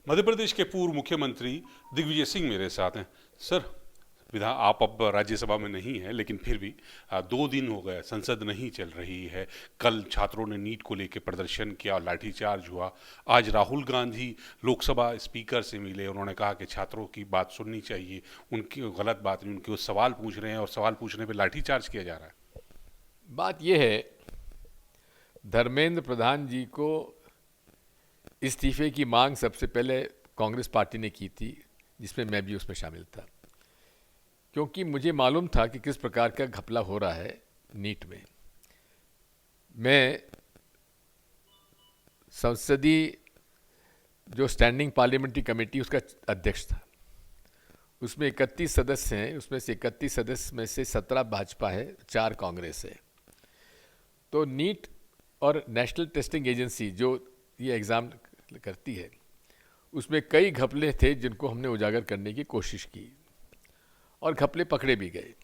मध्य प्रदेश के पूर्व मुख्यमंत्री दिग्विजय सिंह मेरे साथ हैं। सर, विधान आप अब राज्यसभा में नहीं हैं, लेकिन फिर भी 2 दिन हो गए, संसद नहीं चल रही है। कल छात्रों ने नीट को लेकर प्रदर्शन किया और लाठीचार्ज हुआ। आज राहुल गांधी लोकसभा स्पीकर से मिले, उन्होंने कहा कि छात्रों की बात सुननी चाहिए, उनकी गलत बात नहीं, उनके वो सवाल पूछ रहे हैं और सवाल पूछने पर लाठीचार्ज किया जा रहा है। बात यह है, धर्मेंद्र प्रधान जी को इस्तीफे की मांग सबसे पहले कांग्रेस पार्टी ने की थी, जिसमें मैं भी उसमें शामिल था, क्योंकि मुझे मालूम था कि किस प्रकार का घपला हो रहा है नीट में। मैं संसदीय जो स्टैंडिंग पार्लियामेंट्री कमेटी उसका अध्यक्ष था। उसमें 31 सदस्य हैं, उसमें से 31 सदस्य में से 17 भाजपा है, 4 कांग्रेस है। तो नीट और नेशनल टेस्टिंग एजेंसी जो ये एग्ज़ाम करती है, उसमें कई घपले थे जिनको हमने उजागर करने की कोशिश की और घपले पकड़े भी गए।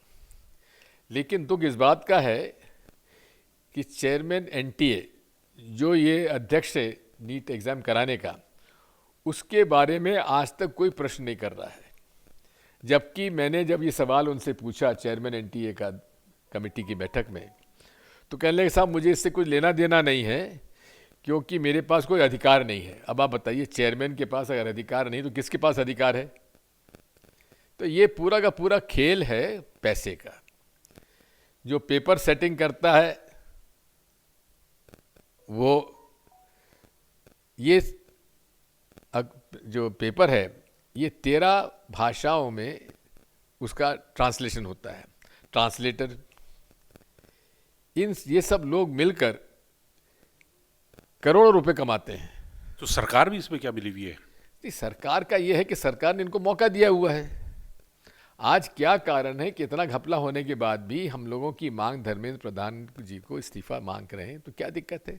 लेकिन दुख इस बात का है कि चेयरमैन एनटीए जो ये अध्यक्ष है नीट एग्ज़ाम कराने का, उसके बारे में आज तक कोई प्रश्न नहीं कर रहा है। जबकि मैंने जब ये सवाल उनसे पूछा चेयरमैन एनटीए का कमेटी की बैठक में, तो कहने लगे साहब मुझे इससे कुछ लेना देना नहीं है, क्योंकि मेरे पास कोई अधिकार नहीं है। अब आप बताइए, चेयरमैन के पास अगर अधिकार नहीं तो किसके पास अधिकार है? तो ये पूरा का पूरा खेल है पैसे का। जो पेपर सेटिंग करता है वो ये जो पेपर है ये 13 भाषाओं में उसका ट्रांसलेशन होता है, ट्रांसलेटर। ये सब लोग मिलकर करोड़ों रुपए कमाते हैं। तो सरकार भी इसमें क्या मिली हुई है? नहीं, सरकार का ये है कि सरकार ने इनको मौका दिया हुआ है। आज क्या कारण है कि इतना घपला होने के बाद भी हम लोगों की मांग धर्मेंद्र प्रधान जी को इस्तीफा मांग रहे हैं? तो क्या दिक्कत है?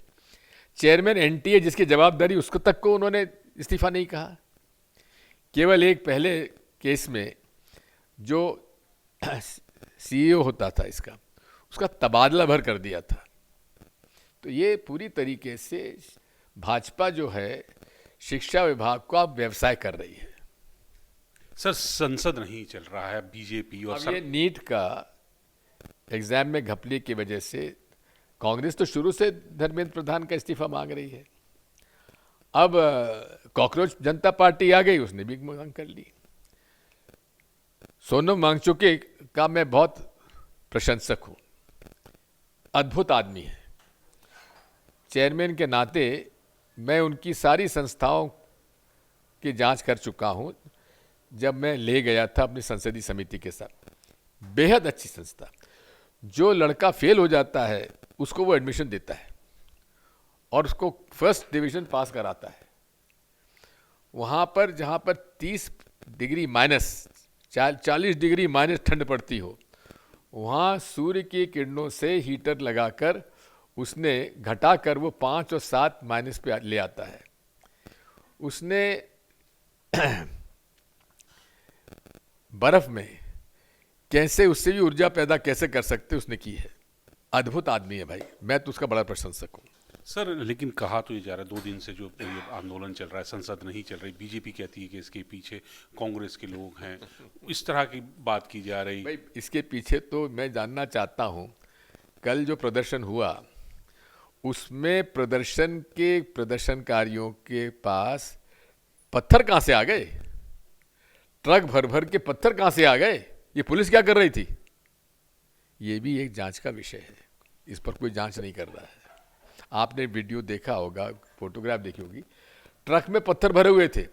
चेयरमैन एनटीए जिसकी जवाबदारी उसको तक को उन्होंने इस्तीफा नहीं कहा। केवल एक पहले केस में जो सीईओ होता था इसका, उसका तबादला भर कर दिया था। तो ये पूरी तरीके से भाजपा जो है शिक्षा विभाग को अब व्यवसाय कर रही है। सर, संसद नहीं चल रहा है, बीजेपी और अब ये नीट का एग्जाम में घपले की वजह से कांग्रेस तो शुरू से धर्मेंद्र प्रधान का इस्तीफा मांग रही है। अब कॉकरोच जनता पार्टी आ गई, उसने भी मांग कर ली। सोनम वांगचुक का मैं बहुत प्रशंसक हूँ, अद्भुत आदमी है। चेयरमैन के नाते मैं उनकी सारी संस्थाओं की जांच कर चुका हूँ। जब मैं ले गया था अपनी संसदीय समिति के साथ, बेहद अच्छी संस्था। जो लड़का फेल हो जाता है उसको वो एडमिशन देता है और उसको फर्स्ट डिवीजन पास कराता है। वहाँ पर जहाँ पर 30 डिग्री माइनस 40 डिग्री माइनस ठंड पड़ती हो, वहाँ सूर्य की किरणों से हीटर लगाकर उसने घटाकर वो 5 और 7 माइनस पे ले आता है। उसने बर्फ में कैसे उससे भी ऊर्जा पैदा कैसे कर सकते उसने की है। अद्भुत आदमी है भाई, मैं तो उसका बड़ा प्रशंसक हूँ। सर, लेकिन कहा तो ये जा रहा है 2 दिन से जो ये आंदोलन चल रहा है, संसद नहीं चल रही, बीजेपी कहती है कि इसके पीछे कांग्रेस के लोग हैं, इस तरह की बात की जा रही। भाई इसके पीछे तो मैं जानना चाहता हूँ, कल जो प्रदर्शन हुआ उसमें प्रदर्शन के प्रदर्शनकारियों के पास पत्थर कहाँ से आ गए? ट्रक भर भर के पत्थर कहाँ से आ गए? ये पुलिस क्या कर रही थी? ये भी एक जांच का विषय है, इस पर कोई जांच नहीं कर रहा है। आपने वीडियो देखा होगा, फोटोग्राफ देखी होगी, ट्रक में पत्थर भरे हुए थे।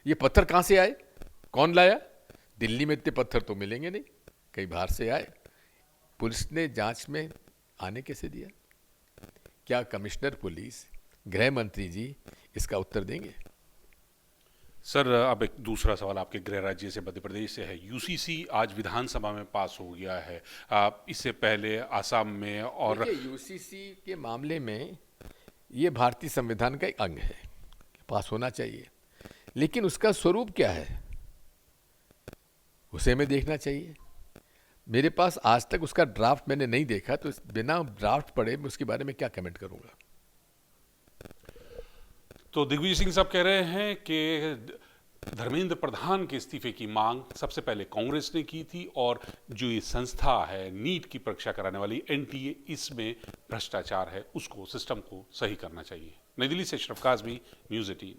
ये पत्थर कहाँ से आए? कौन लाया? दिल्ली में इतने पत्थर तो मिलेंगे नहीं, कहीं बाहर से आए। पुलिस ने जांच में आने कैसे दिया? क्या कमिश्नर पुलिस, गृह मंत्री जी इसका उत्तर देंगे? सर, अब एक दूसरा सवाल आपके गृह राज्य से, मध्य प्रदेश से है। यूसीसी आज विधानसभा में पास हो गया है। इससे पहले आसाम में और यूसीसी के मामले में ये भारतीय संविधान का एक अंग है, पास होना चाहिए। लेकिन उसका स्वरूप क्या है उसे हमें देखना चाहिए। मेरे पास आज तक उसका ड्राफ्ट मैंने नहीं देखा, तो बिना ड्राफ्ट पढ़े मैं उसके बारे में क्या कमेंट करूंगा। तो दिग्विजय सिंह साहब कह रहे हैं कि धर्मेंद्र प्रधान के इस्तीफे की मांग सबसे पहले कांग्रेस ने की थी और जो ये संस्था है नीट की परीक्षा कराने वाली एनटीए, इसमें भ्रष्टाचार है, उसको, सिस्टम को सही करना चाहिए। नई दिल्ली से अशरफ काज़मी, न्यूज़ 18।